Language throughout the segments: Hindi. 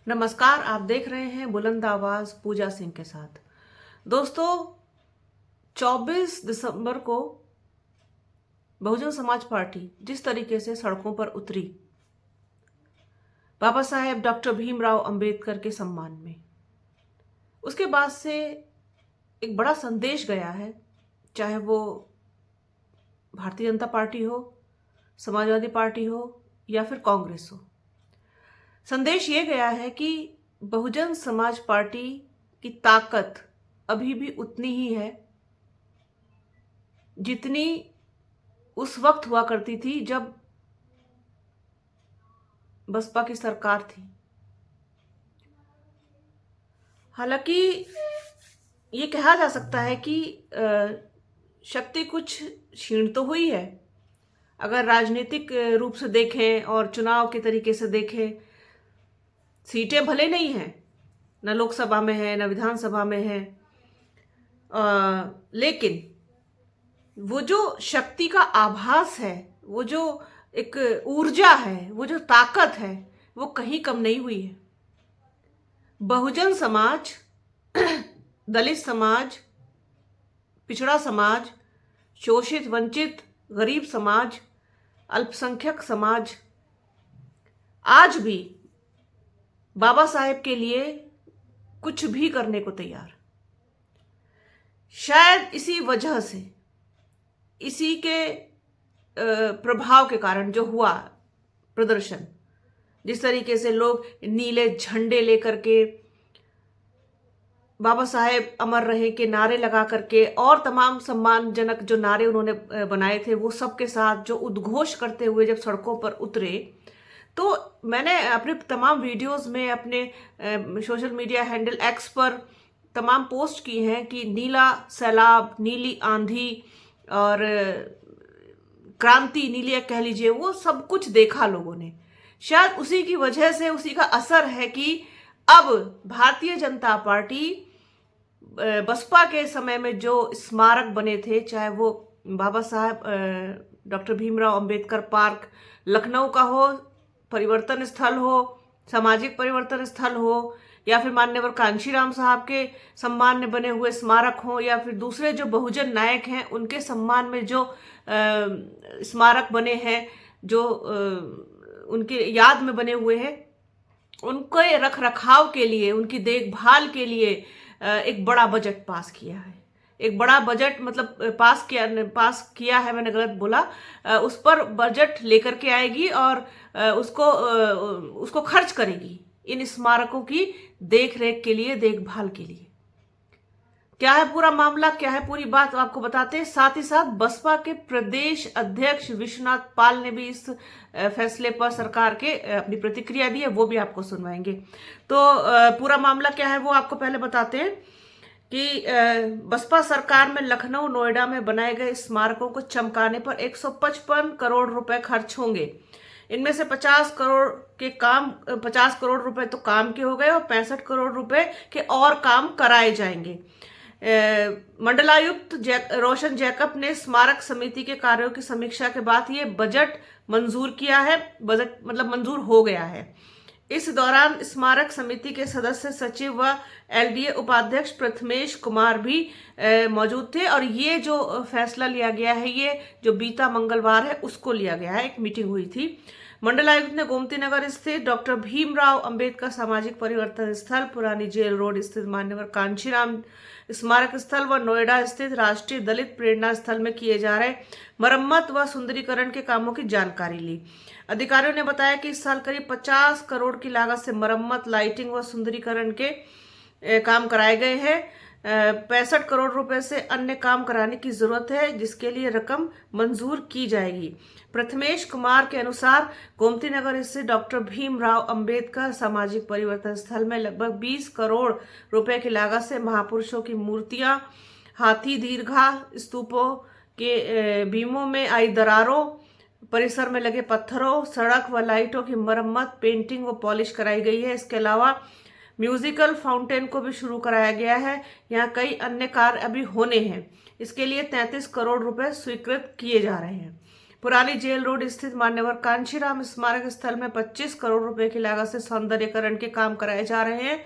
नमस्कार, आप देख रहे हैं बुलंद आवाज पूजा सिंह के साथ। दोस्तों, 24 दिसंबर को बहुजन समाज पार्टी जिस तरीके से सड़कों पर उतरी बाबा साहेब डॉक्टर भीमराव अंबेडकर के सम्मान में, उसके बाद से एक बड़ा संदेश गया है। चाहे वो भारतीय जनता पार्टी हो, समाजवादी पार्टी हो या फिर कांग्रेस हो, संदेश ये गया है कि बहुजन समाज पार्टी की ताकत अभी भी उतनी ही है जितनी उस वक्त हुआ करती थी जब बसपा की सरकार थी। हालांकि ये कहा जा सकता है कि शक्ति कुछ क्षीण तो हुई है। अगर राजनीतिक रूप से देखें और चुनाव के तरीके से देखें, सीटें भले नहीं हैं, न लोकसभा में है न विधानसभा में है, लेकिन वो जो शक्ति का आभास है, वो जो एक ऊर्जा है, वो जो ताकत है, वो कहीं कम नहीं हुई है। बहुजन समाज, दलित समाज, पिछड़ा समाज, शोषित वंचित गरीब समाज, अल्पसंख्यक समाज आज भी बाबा साहेब के लिए कुछ भी करने को तैयार। शायद इसी वजह से, इसी के प्रभाव के कारण जो हुआ प्रदर्शन, जिस तरीके से लोग नीले झंडे लेकर के बाबा साहेब अमर रहे के नारे लगा करके और तमाम सम्मानजनक जो नारे उन्होंने बनाए थे, वो सबके साथ जो उद्घोष करते हुए जब सड़कों पर उतरे, तो मैंने अपने तमाम वीडियोस में, अपने सोशल मीडिया हैंडल एक्स पर तमाम पोस्ट की हैं कि नीला सैलाब, नीली आंधी और क्रांति, नीली कह लीजिए, वो सब कुछ देखा लोगों ने। शायद उसी की वजह से, उसी का असर है कि अब भारतीय जनता पार्टी बसपा के समय में जो स्मारक बने थे, चाहे वो बाबा साहब डॉक्टर भीमराव अंबेडकर पार्क लखनऊ का हो, परिवर्तन स्थल हो, सामाजिक परिवर्तन स्थल हो, या फिर माननीय कांशीराम साहब के सम्मान में बने हुए स्मारक हो, या फिर दूसरे जो बहुजन नायक हैं उनके सम्मान में जो स्मारक बने हैं, जो उनके याद में बने हुए हैं, उनके रख रखाव के लिए, उनकी देखभाल के लिए एक बड़ा बजट पास किया है। एक बड़ा बजट मतलब पास किया है, मैंने गलत बोला। उस पर बजट लेकर के आएगी और उसको खर्च करेगी इन स्मारकों की देख रेख के लिए, देखभाल के लिए। क्या है पूरा मामला, क्या है पूरी बात, आपको बताते हैं। साथ ही साथ बसपा के प्रदेश अध्यक्ष विश्वनाथ पाल ने भी इस फैसले पर सरकार के अपनी प्रतिक्रिया दी है, वो भी आपको सुनवाएंगे। तो पूरा मामला क्या है वो आपको पहले बताते हैं कि बसपा सरकार में लखनऊ, नोएडा में बनाए गए स्मारकों को चमकाने पर 155 करोड़ रुपए खर्च होंगे। इनमें से 50 करोड़ रुपए तो काम के हो गए और 65 करोड़ रुपए के और काम कराए जाएंगे। मंडलायुक्त रोशन जैकब ने स्मारक समिति के कार्यों की समीक्षा के बाद ये बजट मंजूर किया है। बजट मतलब मंजूर हो गया है। इस दौरान स्मारक समिति के सदस्य सचिव व एलडीए उपाध्यक्ष प्रथमेश कुमार भी मौजूद थे और ये जो फैसला लिया गया है, ये जो बीता मंगलवार है उसको लिया गया है। एक मीटिंग हुई थी। मंडलायुक्त ने गोमती नगर स्थित डॉक्टर भीमराव अंबेडकर सामाजिक परिवर्तन स्थल, पुरानी जेल रोड स्थित मान्यवर कांशीराम स्मारक स्थल व नोएडा स्थित राष्ट्रीय दलित प्रेरणा स्थल में किए जा रहे मरम्मत व सुंदरीकरण के कामों की जानकारी ली। अधिकारियों ने बताया कि इस साल करीब 50 करोड़ की लागत से मरम्मत, लाइटिंग व सुंदरीकरण के काम कराए गए हैं। 65 करोड़ रुपए से अन्य काम कराने की जरूरत है, जिसके लिए रकम मंजूर की जाएगी। प्रथमेश कुमार के अनुसार गोमती नगर स्थित डॉक्टर भीमराव अंबेडकर सामाजिक परिवर्तन स्थल में लगभग 20 करोड़ रुपए की लागत से महापुरुषों की मूर्तियां, हाथी दीर्घा, स्तूपों के बीमों में आई दरारों, परिसर में लगे पत्थरों, सड़क व लाइटों की मरम्मत, पेंटिंग व पॉलिश कराई गई है। इसके अलावा म्यूजिकल फाउंटेन को भी शुरू कराया गया है। यहाँ कई अन्य कार्य अभी होने हैं। इसके लिए 33 करोड़ रुपए स्वीकृत किए जा रहे हैं। पुरानी जेल रोड स्थित मान्यवर कांशीराम स्मारक स्थल में 25 करोड़ रुपए की लागत से सौंदर्यीकरण के काम कराए जा रहे हैं।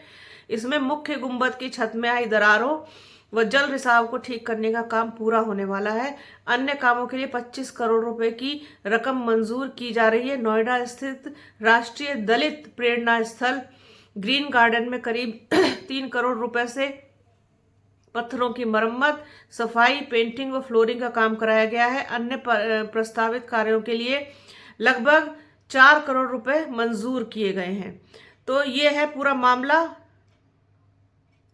इसमें मुख्य गुंबद की छत में आई दरारों व जल रिसाव को ठीक करने का काम पूरा होने वाला है। अन्य कामों के लिए 25 करोड़ रुपए की रकम मंजूर की जा रही है। नोएडा स्थित राष्ट्रीय दलित प्रेरणा स्थल ग्रीन गार्डन में करीब 3 करोड़ रुपए से पत्थरों की मरम्मत, सफाई, पेंटिंग व फ्लोरिंग का काम कराया गया है। अन्य प्रस्तावित कार्यों के लिए लगभग 4 करोड़ रुपए मंजूर किए गए हैं। तो ये है पूरा मामला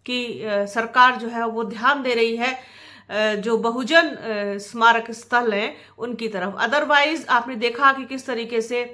कि सरकार जो है वो ध्यान दे रही है जो बहुजन स्मारक स्थल हैं उनकी तरफ। अदरवाइज आपने देखा कि किस तरीके से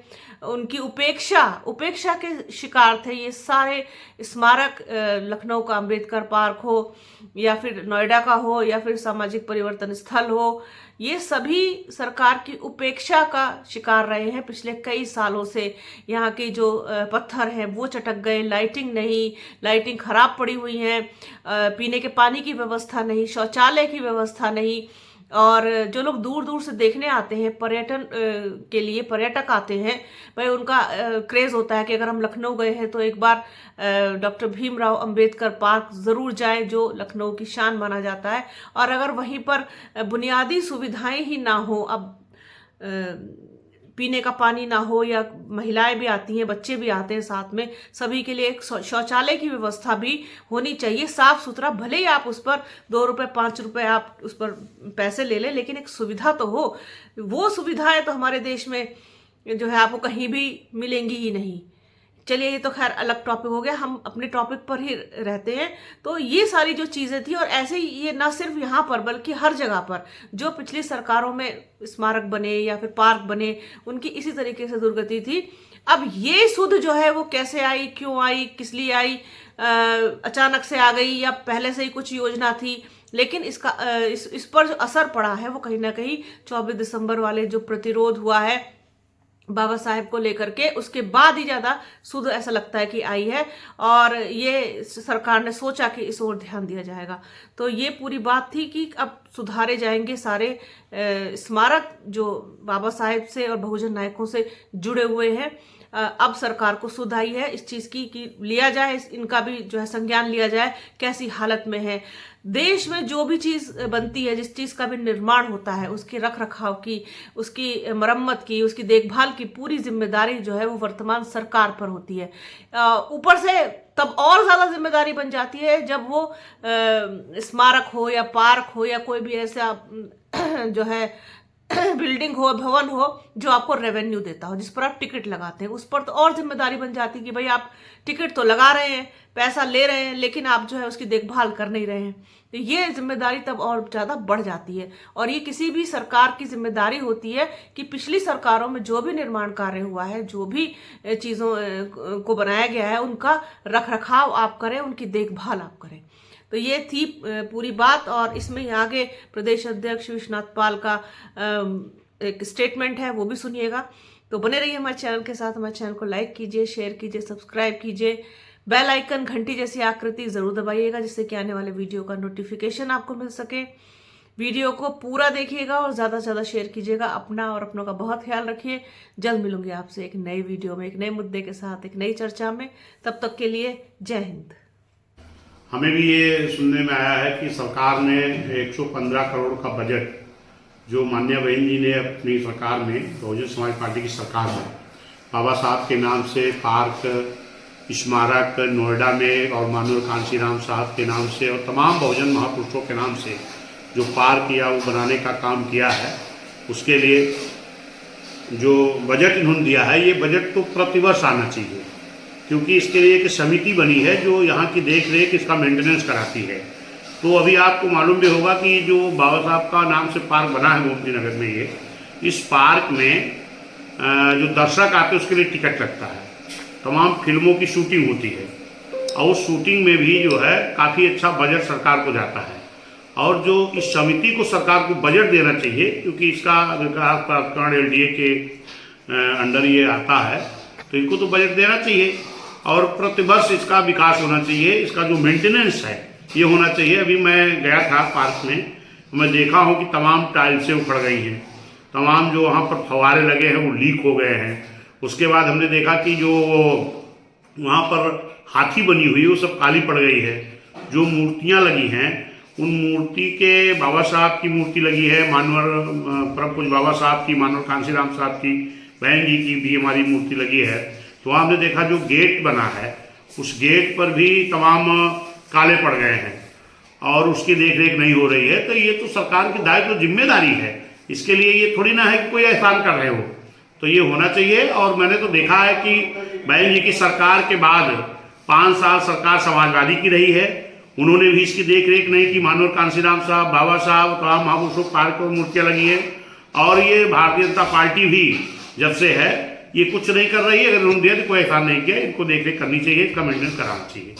उनकी उपेक्षा के शिकार थे ये सारे स्मारक, लखनऊ का अंबेडकर पार्क हो या फिर नोएडा का हो या फिर सामाजिक परिवर्तन स्थल हो, ये सभी सरकार की उपेक्षा का शिकार रहे हैं पिछले कई सालों से। यहाँ के जो पत्थर हैं वो चटक गए, लाइटिंग खराब पड़ी हुई है, पीने के पानी की व्यवस्था नहीं, शौचालय की व्यवस्था नहीं। और जो लोग दूर दूर से देखने आते हैं, पर्यटन के लिए पर्यटक आते हैं, भाई उनका क्रेज होता है कि अगर हम लखनऊ गए हैं तो एक बार डॉक्टर भीमराव अंबेडकर पार्क जरूर जाएं, जो लखनऊ की शान माना जाता है। और अगर वहीं पर बुनियादी सुविधाएं ही ना हो, अब पीने का पानी ना हो या महिलाएं भी आती हैं, बच्चे भी आते हैं साथ में, सभी के लिए एक शौचालय की व्यवस्था भी होनी चाहिए, साफ सुथरा। भले ही आप उस पर 2 रुपए 5 रुपए आप उस पर पैसे ले लें, लेकिन एक सुविधा तो हो। वो सुविधाएं तो हमारे देश में जो है आपको कहीं भी मिलेंगी ही नहीं। चलिए, ये तो खैर अलग टॉपिक हो गया, हम अपने टॉपिक पर ही रहते हैं। तो ये सारी जो चीज़ें थी, और ऐसे ही ये ना सिर्फ यहाँ पर बल्कि हर जगह पर जो पिछली सरकारों में स्मारक बने या फिर पार्क बने, उनकी इसी तरीके से दुर्गति थी। अब ये सुध जो है वो कैसे आई, क्यों आई, किस लिए आई, अचानक से आ गई या पहले से ही कुछ योजना थी, लेकिन इसका इस पर जो असर पड़ा है वो कहीं ना कहीं 24 दिसंबर वाले जो प्रतिरोध हुआ है बाबा साहेब को लेकर के, उसके बाद ही ज्यादा सुध ऐसा लगता है कि आई है। और ये सरकार ने सोचा कि इस ओर ध्यान दिया जाएगा। तो ये पूरी बात थी कि अब सुधारे जाएंगे सारे स्मारक जो बाबा साहेब से और बहुजन नायकों से जुड़े हुए हैं। अब सरकार को सुध आई है इस चीज की कि लिया जाए, इनका भी जो है संज्ञान लिया जाए कैसी हालत में है। देश में जो भी चीज बनती है, जिस चीज का भी निर्माण होता है, उसके रख रखाव की, उसकी मरम्मत की, उसकी देखभाल की पूरी जिम्मेदारी जो है वो वर्तमान सरकार पर होती है। ऊपर से तब और ज्यादा जिम्मेदारी बन जाती है जब वो स्मारक हो या पार्क हो या कोई भी ऐसा जो है बिल्डिंग हो, भवन हो जो आपको रेवेन्यू देता हो, जिस पर आप टिकट लगाते हैं, उस पर तो और जिम्मेदारी बन जाती है कि भाई आप टिकट तो लगा रहे हैं, पैसा ले रहे हैं, लेकिन आप जो है उसकी देखभाल कर नहीं रहे हैं। तो ये जिम्मेदारी तब और ज़्यादा बढ़ जाती है। और ये किसी भी सरकार की जिम्मेदारी होती है कि पिछली सरकारों में जो भी निर्माण कार्य हुआ है, जो भी चीज़ों को बनाया गया है, उनका रख रखाव आप करें, उनकी देखभाल आप करें। तो ये थी पूरी बात। और इसमें आगे प्रदेश अध्यक्ष विश्वनाथ पाल का एक स्टेटमेंट है, वो भी सुनिएगा। तो बने रहिए हमारे चैनल के साथ। हमारे चैनल को लाइक कीजिए, शेयर कीजिए, सब्सक्राइब कीजिए, बेल आइकन घंटी जैसी आकृति जरूर दबाइएगा, जिससे कि आने वाले वीडियो का नोटिफिकेशन आपको मिल सके। वीडियो को पूरा देखिएगा और ज़्यादा से ज़्यादा शेयर कीजिएगा। अपना और अपनों का बहुत ख्याल रखिए। जल्द मिलूंगी आपसे एक नई वीडियो में, एक नए मुद्दे के साथ, एक नई चर्चा में। तब तक के लिए जय हिंद। हमें भी ये सुनने में आया है कि सरकार ने 115 करोड़ का बजट जो माननीय बहन जी ने अपनी सरकार में, बहुजन समाज पार्टी की सरकार में, बाबा साहब के नाम से पार्क, स्मारक नोएडा में और माननीय कांशीराम साहब के नाम से और तमाम बहुजन महापुरुषों के नाम से जो पार्क या वो बनाने का काम किया है, उसके लिए जो बजट इन्होंने दिया है, ये बजट तो प्रतिवर्ष आना चाहिए, क्योंकि इसके लिए एक समिति बनी है जो यहाँ की देख रेख, इसका मेंटेनेंस कराती है। तो अभी आपको मालूम भी होगा कि जो बाबा साहब का नाम से पार्क बना है गोमती नगर में, ये इस पार्क में जो दर्शक आते हैं उसके लिए टिकट लगता है, तमाम फिल्मों की शूटिंग होती है, और उस शूटिंग में भी जो है काफ़ी अच्छा बजट सरकार को जाता है। और जो इस समिति को सरकार को बजट देना चाहिए, क्योंकि इसका विकास प्राधिकरण LDA के अंडर ये आता है, तो इनको तो बजट देना चाहिए और प्रतिवर्ष इसका विकास होना चाहिए। इसका जो मेंटेनेंस है ये होना चाहिए। अभी मैं गया था पार्क में, मैं देखा हूँ कि तमाम टाइल्सें उखड़ गई हैं तमाम जो वहाँ पर फव्वारे लगे हैं वो लीक हो गए हैं। उसके बाद हमने देखा कि जो वहाँ पर हाथी बनी हुई वो सब काली पड़ गई है। जो मूर्तियाँ लगी हैं उन मूर्ति के बाबा साहब की मूर्ति लगी है, मानवर परम पूज्य बाबा साहब की, मानवर कांशीराम साहब की, बहन जी की भी हमारी मूर्ति लगी है। तो वहाँ हमने देखा जो गेट बना है उस गेट पर भी तमाम काले पड़ गए हैं और उसकी देख रेख नहीं हो रही है। तो ये तो सरकार की दायित्व तो जिम्मेदारी है, इसके लिए ये थोड़ी ना है कि कोई एहसान कर रहे हो, तो ये होना चाहिए। और मैंने तो देखा है कि बहन जी की सरकार के बाद 5 साल सरकार समाजवादी की रही है, उन्होंने भी इसकी देख रेख नहीं की। मानवर कांशीराम साहब, बाबा साहब, तमाम महापुरुषों पार्क और मूर्तियाँ लगी है। और ये भारतीय जनता पार्टी भी जब से है ये कुछ नहीं कर रही है। अगर उन्होंने दिया तो कोई एहसान नहीं किया, इनको देख रेख करनी चाहिए, इसका मेंटेनेंस कराना चाहिए।